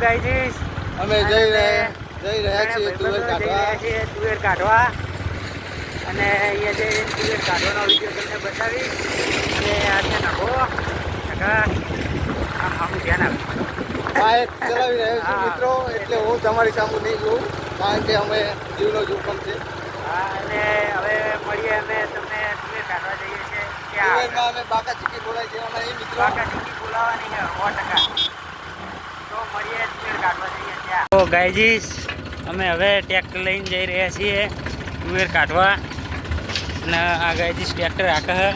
Guys અમે જઈ રહ્યા છીએ તુવેર કાઢવા અને અહીંયા જઈને તુવેર કાઢવાનો વિડીયો તમને બતાવી અને આજે નખો આમ ધ્યાન બાઇક ચલાવી રહ્યો છું મિત્રો, એટલે હું તમારી સામે નહીં જોઉં કારણ કે અમે જીવનો જોખમ છે. હા, અને હવે મળીએ અમે તમને તુવેર કાઢવા જઈએ છીએ. તુવેરમાં અમે બાકા ચીકી બોલાવી દેવાના એ મિત્રો. બાકા ચીકી બોલાવવાની છે 100%. તો મળીએ તુવેર કાઢવા જઈએ ત્યાં. તો ગાઈજીસ અમે હવે ટ્રેક્ટર લઈને જઈ રહ્યા છીએ તુવેર કાઢવા અને આ ગાઈજીસ ટ્રેક્ટર આખા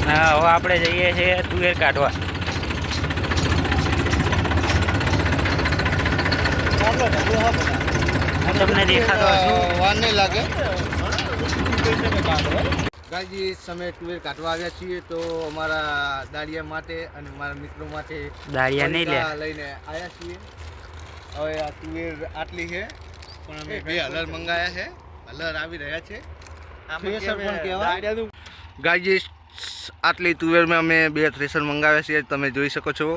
હવે આપણે જઈએ છીએ તુવેર કાઢવા. તમને દેખાતો વાર નહીં લાગે. ગાજી અમે તુવેર કાઢવા આવ્યા છીએ તો અમારા દાળિયા માટે અને મારા મિત્રો માટે દાળિયા નહીં લઈને આવ્યા છીએ. હવે આ તુવેર આટલી છે પણ અમે 2 હલર મંગાયા છે. હલર આવી રહ્યા છે. ગાજી આટલી તુવેરમાં અમે 2 થ્રેસર મંગાવ્યા છીએ. તમે જોઈ શકો છો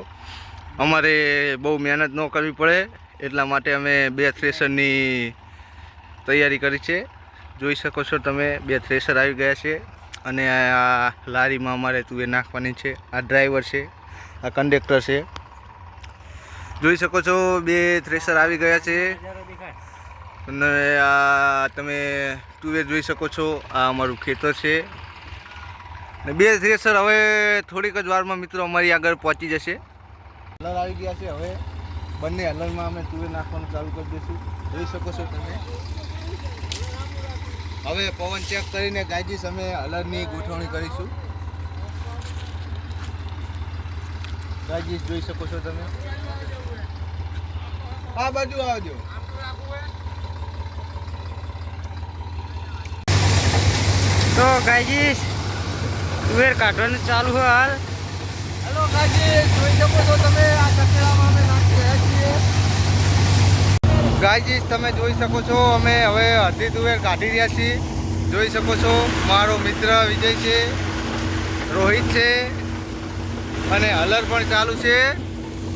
અમારે બહુ મહેનત ન કરવી પડે એટલા માટે અમે 2 થ્રેસરની તૈયારી કરી છે. જોઈ શકો છો તમે 2 થ્રેસર આવી ગયા છે અને આ લારીમાં અમારે તુવેર નાખવાની છે. આ ડ્રાઈવર છે, આ કંડક્ટર છે. જોઈ શકો છો 2 થ્રેસર આવી ગયા છે અને આ તમે તુવેર જોઈ શકો છો. આ અમારું ખેતર છે ને 2 થ્રેસર હવે થોડીક જ વારમાં મિત્રો અમારી આગળ પહોંચી જશે. હલર આવી ગયા છે. હવે બંને હલરમાં અમે તુવેર નાખવાનું ચાલુ કરી દઈશું. જોઈ શકો છો તમે. હવે પવન ચેક કરીને ગાઈજીસ અમે હલરની ગોઠવણી કરીશું. ગાઈજીસ જોઈ શકો છો તમે. આ બાજુ આવજો. તો ગાઈજીસ તુવેર કાઢવાનું ચાલુ હોય હાલ. હેલો ગાઈજીસ જોઈ શકો છો તમે. આ કચરામાં અમે નાખી રહ્યા છીએ. ગાઈજીસ તમે જોઈ શકો છો અમે હવે અડધી તુવેર કાઢી રહ્યા છીએ. જોઈ શકો છો મારો મિત્ર વિજય છે, રોહિત છે અને હલર પણ ચાલુ છે.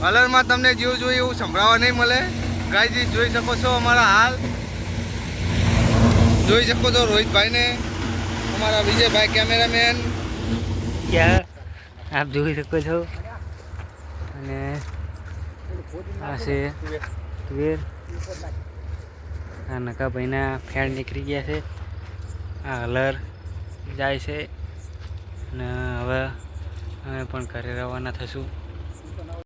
હલરમાં તમને જેવું જોઈએ એવું સંભળાવવા નહીં મળે. ગાઈજીસ જોઈ શકો છો અમારા હાલ. જોઈ શકો છો રોહિતભાઈને, અમારા વિજયભાઈ કેમેરામેન. ક્યાં આપ જોઈ શકો છો અને આ છે તુવેર. આ નકાભાઈના ફેણ નીકળી ગયા છે. આ હલર જાય છે અને હવે અમે પણ ઘરે રવાના થશું.